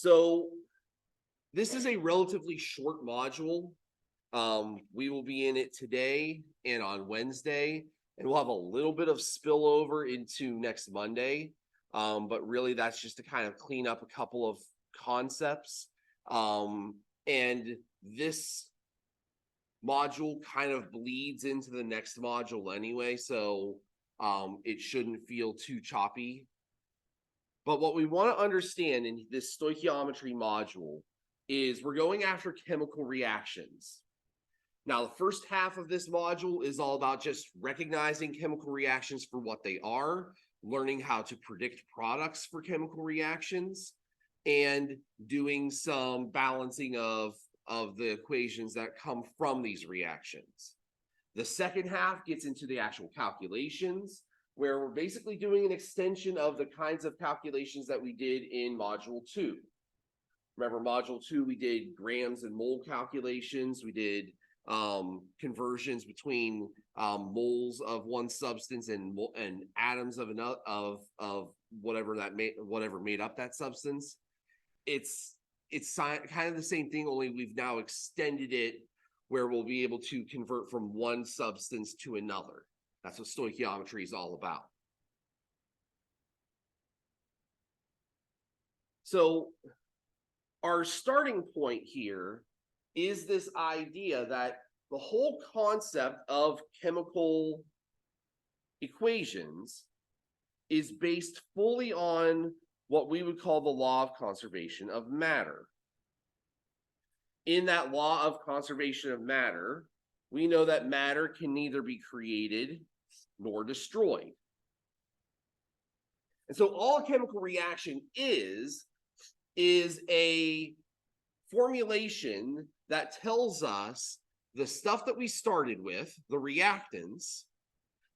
So this is a relatively short module. We will be in it today and on Wednesday, and we'll have a little bit of spillover into next Monday. But really that's just to kind of clean up a couple of concepts. And this module kind of bleeds into the next module anyway, so it shouldn't feel too choppy. But what we want to understand in this stoichiometry module is we're going after chemical reactions. Now, the first half of this module is all about just recognizing chemical reactions for what they are, learning how to predict products for chemical reactions, and doing some balancing of the equations that come from these reactions. The second half gets into the actual calculations, where we're basically doing an extension of the kinds of calculations that we did in Module 2. Remember, Module 2, we did grams and mole calculations. We did conversions between moles of one substance and atoms of another of whatever made up that substance. It's kind of the same thing, only we've now extended it where we'll be able to convert from one substance to another. That's what stoichiometry is all about. So our starting point here is this idea that the whole concept of chemical equations is based fully on what we would call the law of conservation of matter. In that law of conservation of matter, we know that matter can neither be created nor destroyed. And so all a chemical reaction is a formulation that tells us the stuff that we started with, the reactants,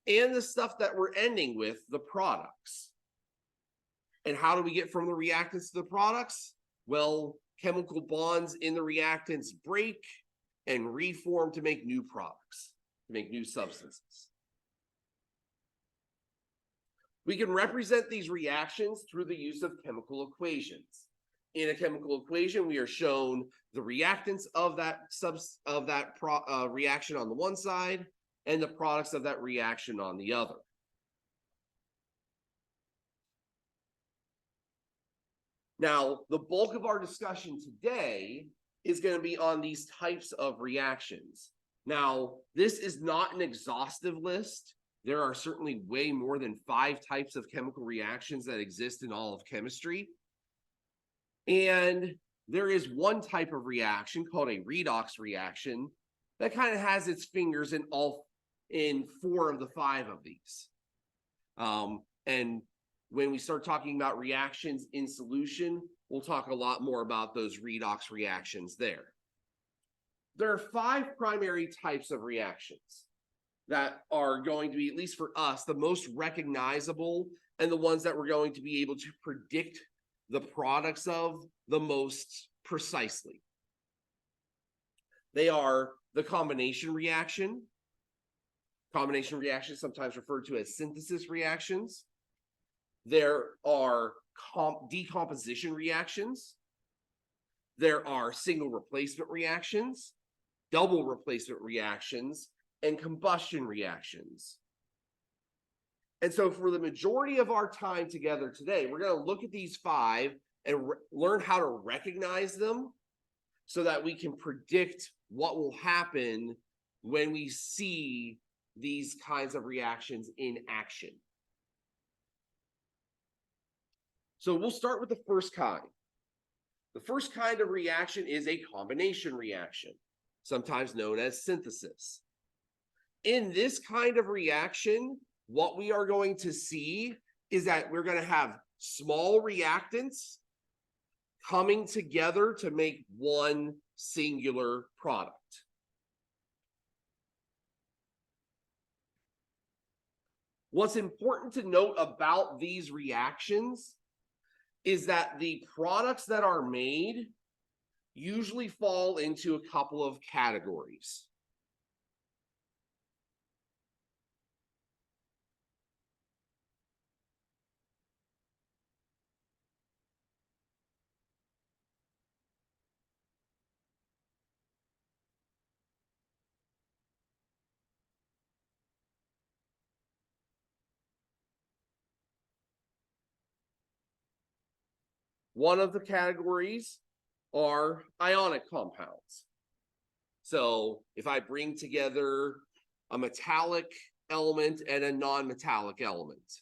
and the stuff that we're ending with, the products. And how do we get from the reactants to the products? Well, chemical bonds in the reactants break and reform to make new products, to make new substances. We can represent these reactions through the use of chemical equations. In a chemical equation, we are shown the reactants of that reaction on the one side and the products of that reaction on the other. Now, the bulk of our discussion today is going to be on these types of reactions. Now, this is not an exhaustive list. There are certainly way more than 5 types of chemical reactions that exist in all of chemistry. And there is one type of reaction called a redox reaction that kind of has its fingers in 4 of the 5 of these. And when we start talking about reactions in solution, we'll talk a lot more about those redox reactions there. There are 5 primary types of reactions that are going to be, at least for us, the most recognizable and the ones that we're going to be able to predict the products of the most precisely. They are the combination reaction. Combination reactions, sometimes referred to as synthesis reactions. There are decomposition reactions. There are single replacement reactions, double replacement reactions, and combustion reactions. And so for the majority of our time together today, we're going to look at these 5 and learn how to recognize them so that we can predict what will happen when we see these kinds of reactions in action. So we'll start with the first kind. The first kind of reaction is a combination reaction, sometimes known as synthesis. In this kind of reaction, what we are going to see is that we're going to have small reactants coming together to make one singular product. What's important to note about these reactions is that the products that are made usually fall into a couple of categories. One of the categories are ionic compounds. So if I bring together a metallic element and a non-metallic element,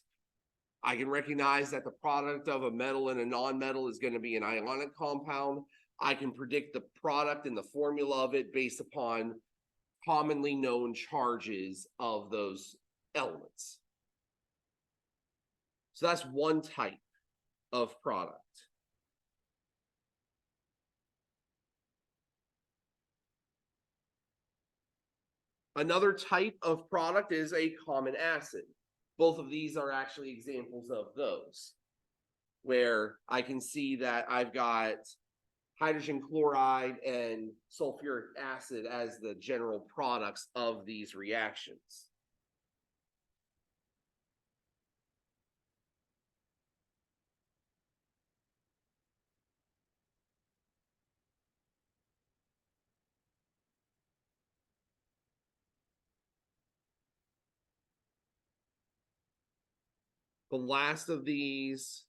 I can recognize that the product of a metal and a non-metal is going to be an ionic compound. I can predict the product and the formula of it based upon commonly known charges of those elements. So that's one type of product. Another type of product is a common acid. Both of these are actually examples of those, where I can see that I've got hydrogen chloride and sulfuric acid as the general products of these reactions. The last of these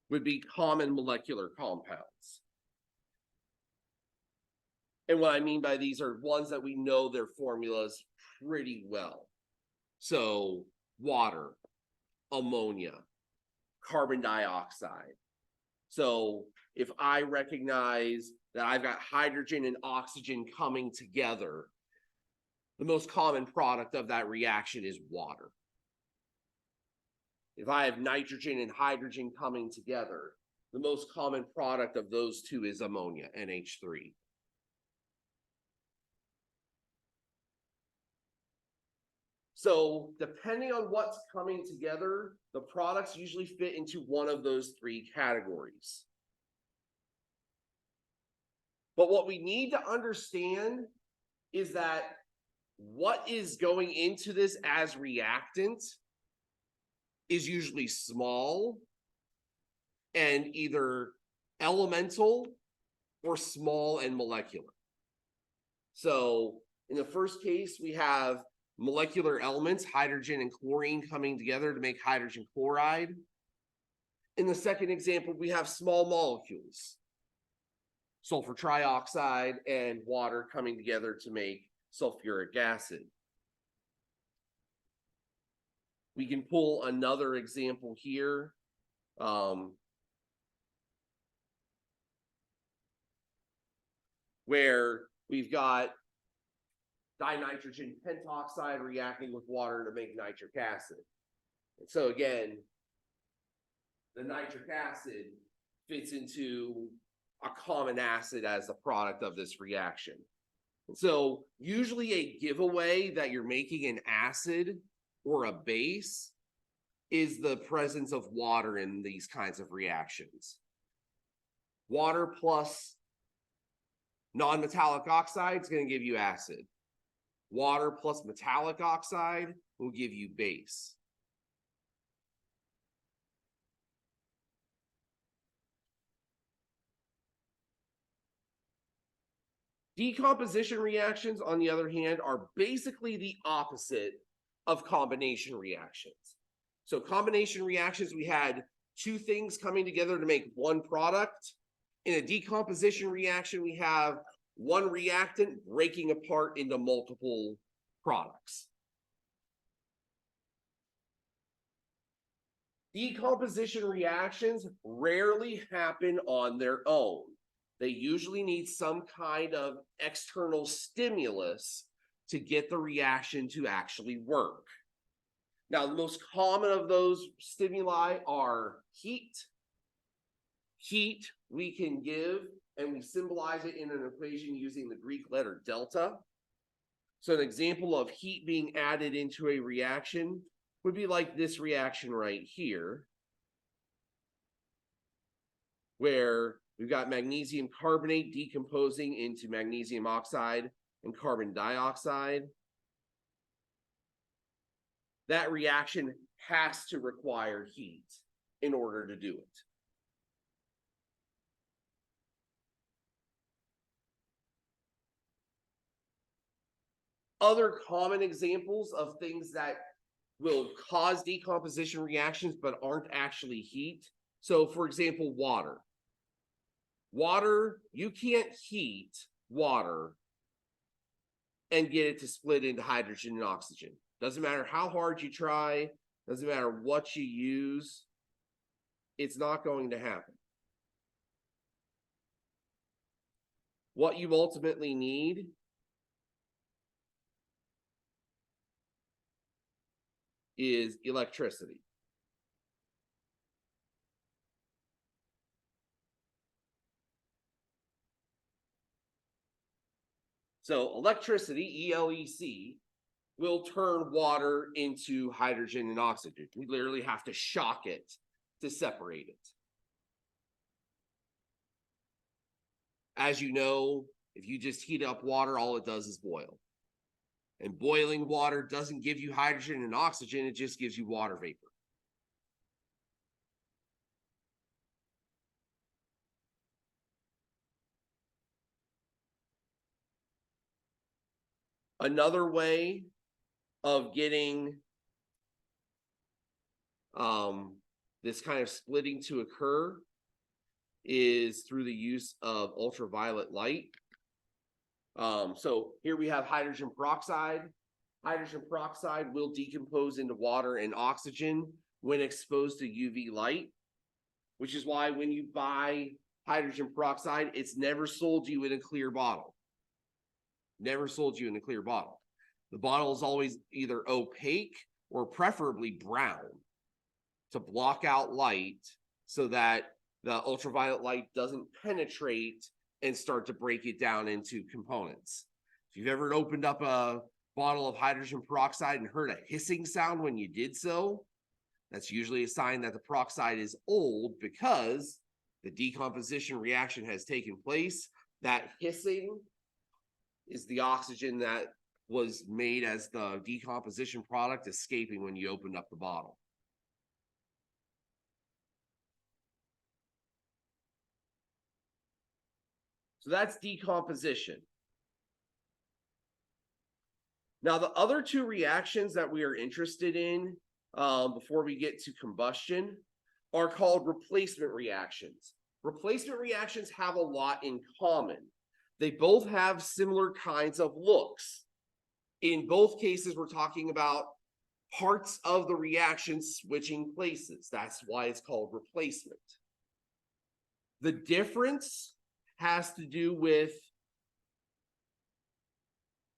would be common molecular compounds. And what I mean by these are ones that we know their formulas pretty well. So water, ammonia, carbon dioxide. So if I recognize that I've got hydrogen and oxygen coming together, the most common product of that reaction is water. If I have nitrogen and hydrogen coming together, the most common product of those two is ammonia, NH3. So depending on what's coming together, the products usually fit into one of those three categories. But what we need to understand is that what is going into this as reactant is usually small and either elemental or small and molecular. So in the first case, we have molecular elements, hydrogen and chlorine coming together to make hydrogen chloride. In the second example, we have small molecules, sulfur trioxide and water coming together to make sulfuric acid. We can pull another example here. Where we've got dinitrogen pentoxide reacting with water to make nitric acid. And so again, the nitric acid fits into a common acid as the product of this reaction. And so usually a giveaway that you're making an acid or a base is the presence of water in these kinds of reactions. Water plus non-metallic oxide is going to give you acid. Water plus metallic oxide will give you base. Decomposition reactions, on the other hand, are basically the opposite of combination reactions. So combination reactions, we had two things coming together to make one product. In a decomposition reaction, we have one reactant breaking apart into multiple products. Decomposition reactions rarely happen on their own. They usually need some kind of external stimulus to get the reaction to actually work. Now, the most common of those stimuli are heat. Heat we can give, and we symbolize it in an equation using the Greek letter delta. So an example of heat being added into a reaction would be like this reaction right here, where we've got magnesium carbonate decomposing into magnesium oxide and carbon dioxide. That reaction has to require heat in order to do it. Other common examples of things that will cause decomposition reactions but aren't actually heat. So, for example, water. Water, you can't heat water and get it to split into hydrogen and oxygen. Doesn't matter how hard you try, doesn't matter what you use, it's not going to happen. What you ultimately need is electricity. So electricity, ELEC, will turn water into hydrogen and oxygen. We literally have to shock it to separate it. As you know, if you just heat up water, all it does is boil. And boiling water doesn't give you hydrogen and oxygen, it just gives you water vapor. Another way of getting this kind of splitting to occur is through the use of ultraviolet light. So here we have hydrogen peroxide. Hydrogen peroxide will decompose into water and oxygen when exposed to UV light, which is why when you buy hydrogen peroxide, it's never sold you in a clear bottle. Never sold you in a clear bottle. The bottle is always either opaque or preferably brown to block out light so that the ultraviolet light doesn't penetrate and start to break it down into components. If you've ever opened up a bottle of hydrogen peroxide and heard a hissing sound when you did so, that's usually a sign that the peroxide is old because the decomposition reaction has taken place. That hissing is the oxygen that was made as the decomposition product escaping when you opened up the bottle. So that's decomposition. Now, the other two reactions that we are interested in before we get to combustion are called replacement reactions. Replacement reactions have a lot in common. They both have similar kinds of looks. In both cases, we're talking about parts of the reaction switching places. That's why it's called replacement. The difference has to do with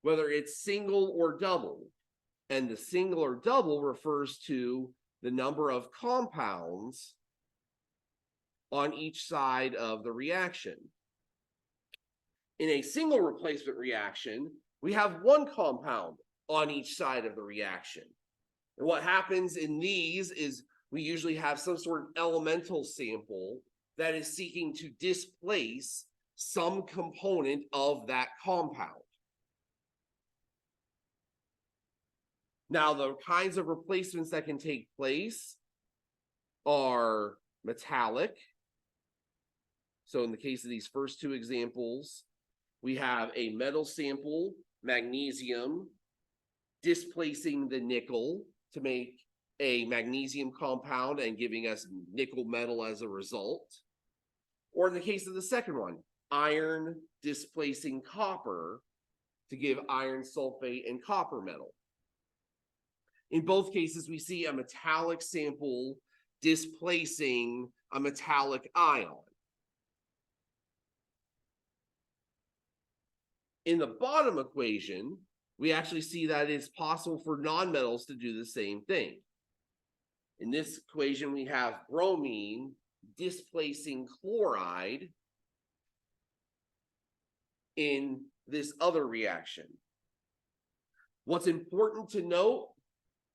whether it's single or double. And the single or double refers to the number of compounds on each side of the reaction. In a single replacement reaction, we have one compound on each side of the reaction. And what happens in these is we usually have some sort of elemental sample that is seeking to displace some component of that compound. Now, the kinds of replacements that can take place are metallic. So in the case of these first two examples, we have a metal sample, magnesium, displacing the nickel to make a magnesium compound and giving us nickel metal as a result. Or in the case of the second one, iron displacing copper to give iron sulfate and copper metal. In both cases, we see a metallic sample displacing a metallic ion. In the bottom equation, we actually see that it's possible for nonmetals to do the same thing. In this equation, we have bromine displacing chloride in this other reaction. What's important to note,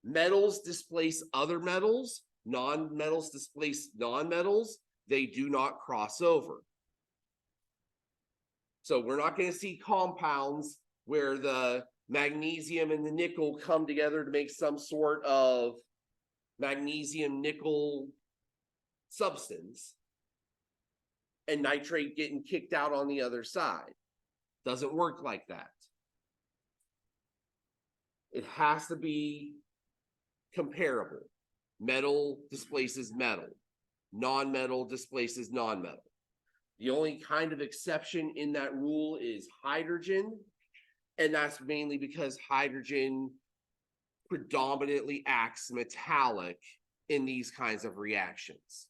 metals displace other metals, non-metals displace non-metals, they do not cross over. So we're not going to see compounds where the magnesium and the nickel come together to make some sort of magnesium nickel substance and nitrate getting kicked out on the other side. Doesn't work like that. It has to be comparable. Metal displaces metal. Non-metal displaces non-metal. The only kind of exception in that rule is hydrogen, and that's mainly because hydrogen predominantly acts metallic in these kinds of reactions.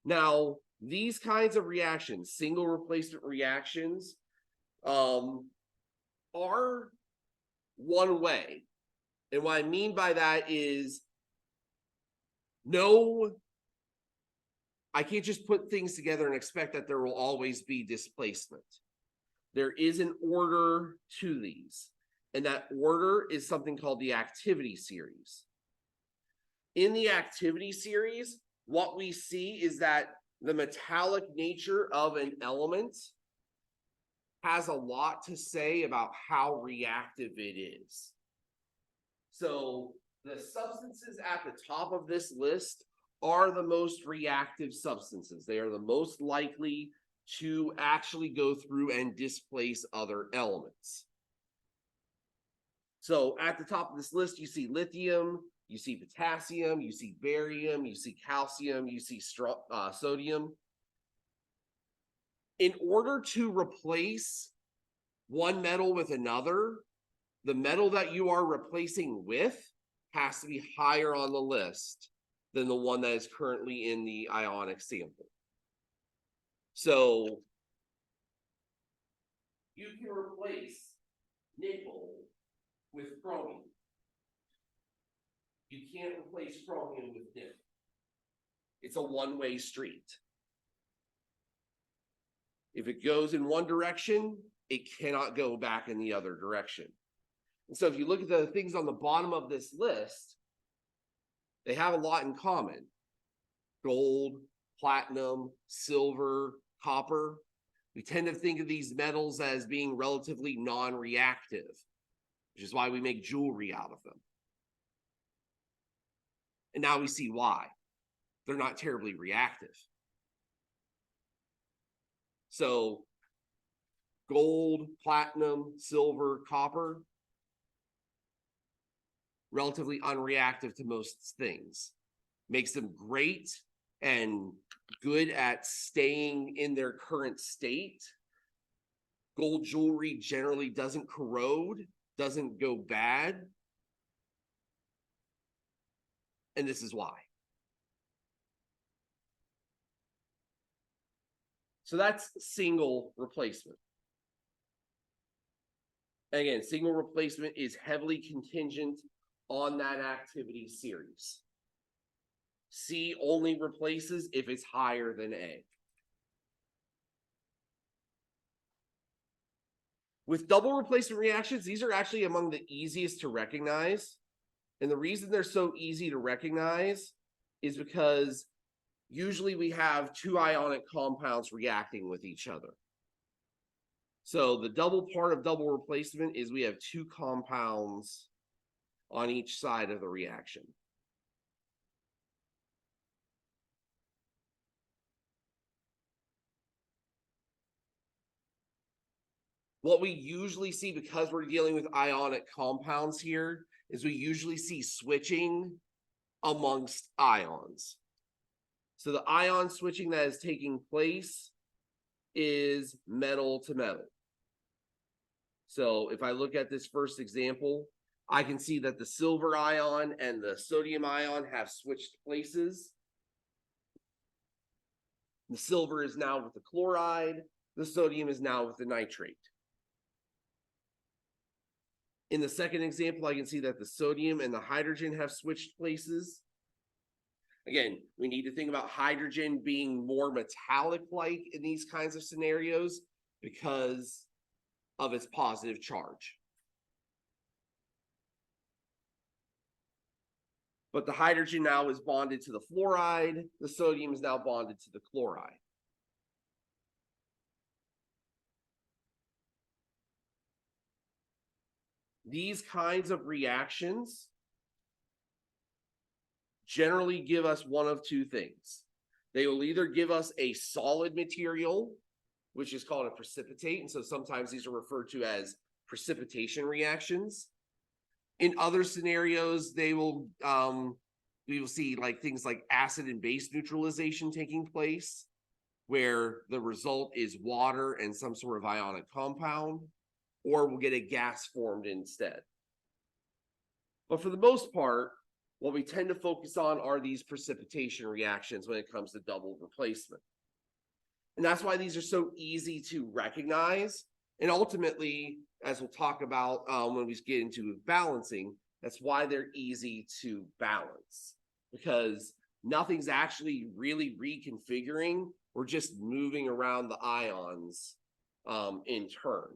Now, these kinds of reactions, single replacement reactions, are one way. And what I mean by that is, no, I can't just put things together and expect that there will always be displacement. There is an order to these, and that order is something called the activity series. In the activity series, what we see is that the metallic nature of an element has a lot to say about how reactive it is. So the substances at the top of this list are the most reactive substances. They are the most likely to actually go through and displace other elements. So at the top of this list, you see lithium, you see potassium, you see barium, you see calcium, you see sodium. In order to replace one metal with another, the metal that you are replacing with has to be higher on the list than the one that is currently in the ionic sample. So you can replace nickel with chromium. You can't replace chromium with nickel. It's a one-way street. If it goes in one direction, it cannot go back in the other direction. And so if you look at the things on the bottom of this list, they have a lot in common. Gold, platinum, silver, copper. We tend to think of these metals as being relatively non-reactive, which is why we make jewelry out of them. And now we see why. They're not terribly reactive. So gold, platinum, silver, copper, relatively unreactive to most things. Makes them great and good at staying in their current state. Gold jewelry generally doesn't corrode, doesn't go bad. And this is why. So that's single replacement. Again, single replacement is heavily contingent on that activity series. C only replaces if it's higher than A. With double replacement reactions, these are actually among the easiest to recognize. And the reason they're so easy to recognize is because usually we have two ionic compounds reacting with each other. So the double part of double replacement is we have two compounds on each side of the reaction. What we usually see, because we're dealing with ionic compounds here, is we usually see switching amongst ions. So the ion switching that is taking place is metal to metal. So if I look at this first example, I can see that the silver ion and the sodium ion have switched places. The silver is now with the chloride, the sodium is now with the nitrate. In the second example, I can see that the sodium and the hydrogen have switched places. Again, we need to think about hydrogen being more metallic-like in these kinds of scenarios because of its positive charge. But the hydrogen now is bonded to the fluoride, the sodium is now bonded to the chloride. These kinds of reactions generally give us one of two things. They will either give us a solid material, which is called a precipitate, and so sometimes these are referred to as precipitation reactions. In other scenarios, we will see like things like acid and base neutralization taking place, where the result is water and some sort of ionic compound, or we'll get a gas formed instead. But for the most part, what we tend to focus on are these precipitation reactions when it comes to double replacement. And that's why these are so easy to recognize. And ultimately, as we'll talk about when we get into balancing, that's why they're easy to balance, because nothing's actually really reconfiguring. We're just moving around the ions in turn.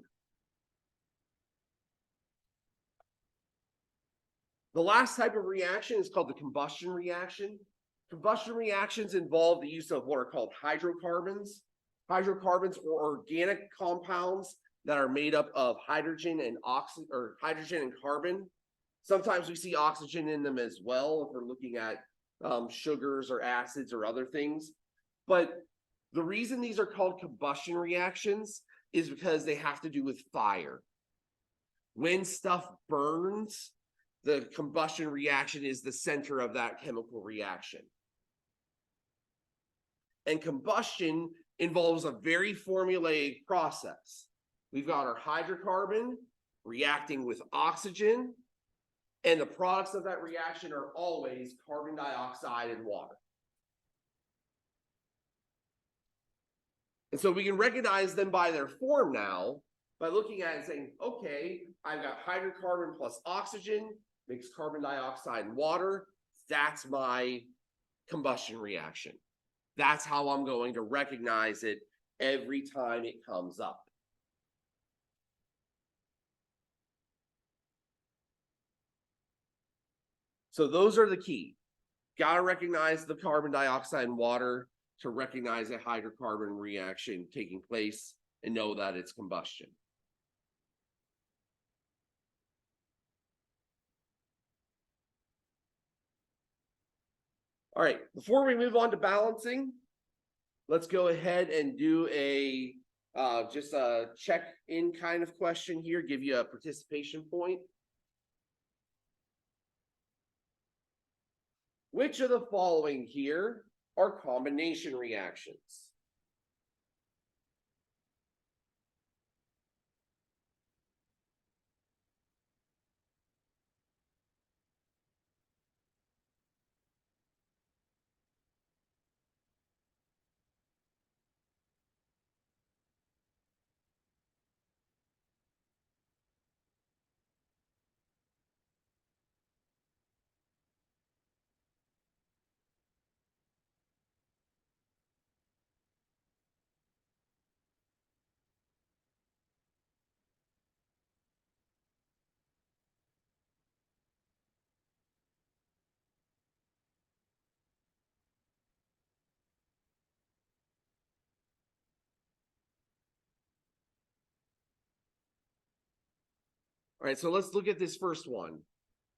The last type of reaction is called the combustion reaction. Combustion reactions involve the use of what are called hydrocarbons. Hydrocarbons are organic compounds that are made up of hydrogen and hydrogen and carbon. Sometimes we see oxygen in them as well if we're looking at sugars or acids or other things. But the reason these are called combustion reactions is because they have to do with fire. When stuff burns, the combustion reaction is the center of that chemical reaction. And combustion involves a very formulaic process. We've got our hydrocarbon reacting with oxygen, and the products of that reaction are always carbon dioxide and water. And so we can recognize them by their form now by looking at it and saying, okay, I've got hydrocarbon plus oxygen, makes carbon dioxide and water. That's my combustion reaction. That's how I'm going to recognize it every time it comes up. So those are the key. Got to recognize the carbon dioxide and water to recognize a hydrocarbon reaction taking place and know that it's combustion. All right, before we move on to balancing, let's go ahead and do a just a check-in kind of question here, give you a participation point. Which of the following here are combination reactions? All right, so let's look at this first one.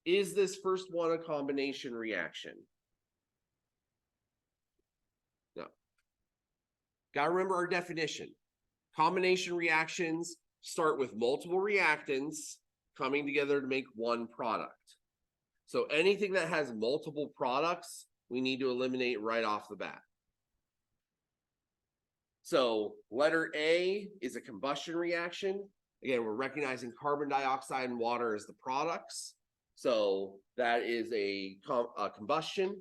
Is this first one a combination reaction? No. Got to remember our definition. Combination reactions start with multiple reactants coming together to make one product. So anything that has multiple products, we need to eliminate right off the bat. So letter A is a combustion reaction. Again, we're recognizing carbon dioxide and water as the products. So that is a combustion.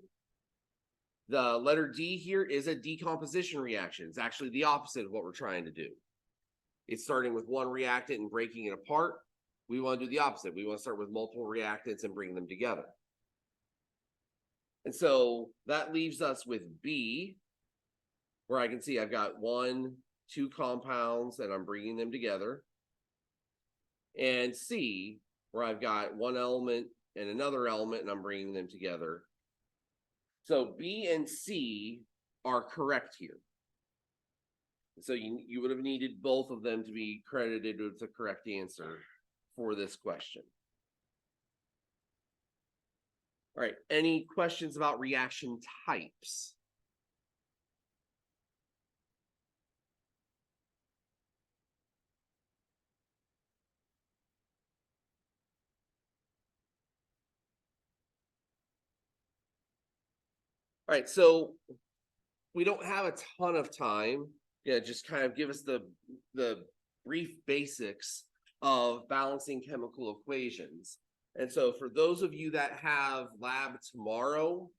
The letter D here is a decomposition reaction. It's actually the opposite of what we're trying to do. It's starting with one reactant and breaking it apart. We want to do the opposite. We want to start with multiple reactants and bring them together. And so that leaves us with B, where I can see I've got 1, 2 compounds and I'm bringing them together. And C, where I've got one element and another element and I'm bringing them together. So B and C are correct here. So you would have needed both of them to be credited with the correct answer for this question. All right, any questions about reaction types? All right, so we don't have a ton of time. Yeah, just kind of give us the brief basics of balancing chemical equations. And so for those of you that have lab tomorrow,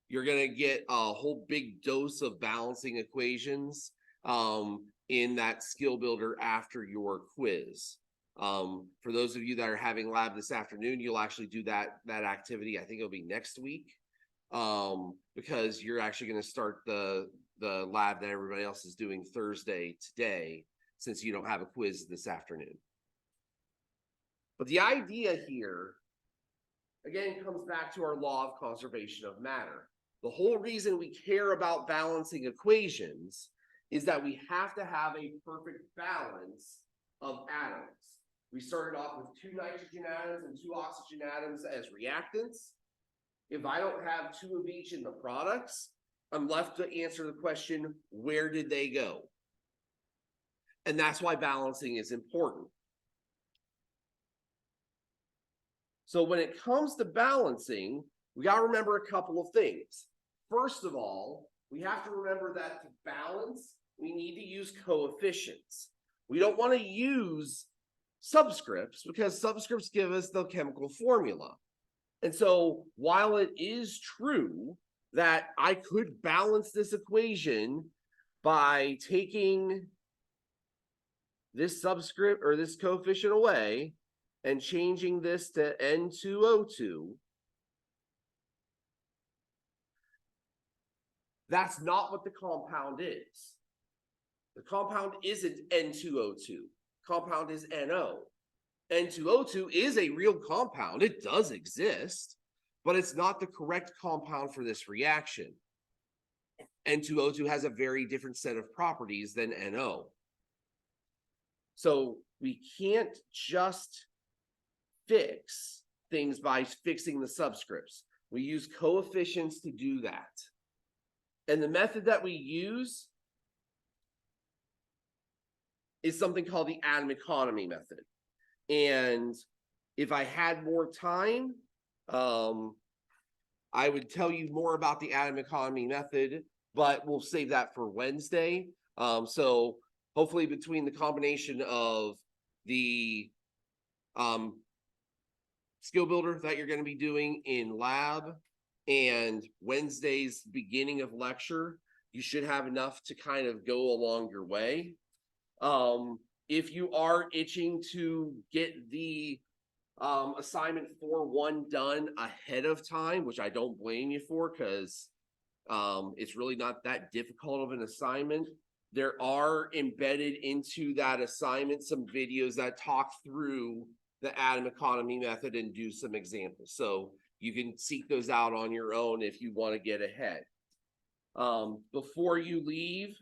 you're going to get a whole big dose of balancing equations in that skill builder after your quiz. For those of you that are having lab this afternoon, you'll actually do that activity. I think it'll be next week, because you're actually going to start the lab that everybody else is doing Thursday today, since you don't have a quiz this afternoon. But the idea here, again, comes back to our law of conservation of matter. The whole reason we care about balancing equations is that we have to have a perfect balance of atoms. We started off with 2 nitrogen atoms and 2 oxygen atoms as reactants. If I don't have 2 of each in the products, I'm left to answer the question, where did they go? And that's why balancing is important. So when it comes to balancing, we got to remember a couple of things. First of all, we have to remember that to balance, we need to use coefficients. We don't want to use subscripts because subscripts give us the chemical formula. And so while it is true that I could balance this equation by taking this subscript or this coefficient away and changing this to N2O2, that's not what the compound is. The compound isn't N2O2. Compound is NO. N2O2 is a real compound. It does exist, but it's not the correct compound for this reaction. N2O2 has a very different set of properties than NO. So we can't just fix things by fixing the subscripts. We use coefficients to do that. And the method that we use is something called the atom economy method. And if I had more time, I would tell you more about the atom economy method, but we'll save that for Wednesday. So hopefully between the combination of the skill builder that you're going to be doing in lab and Wednesday's beginning of lecture, you should have enough to kind of go along your way. If you are itching to get the assignment 4-1 done ahead of time, which I don't blame you for, because it's really not that difficult of an assignment, there are embedded into that assignment some videos that talk through the atom economy method and do some examples. So you can seek those out on your own if you want to get ahead. Before you leave,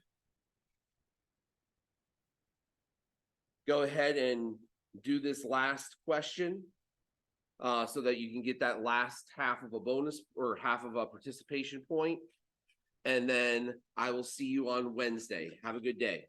go ahead and do this last question so that you can get that last half of a bonus or half of a participation point. And then I will see you on Wednesday. Have a good day.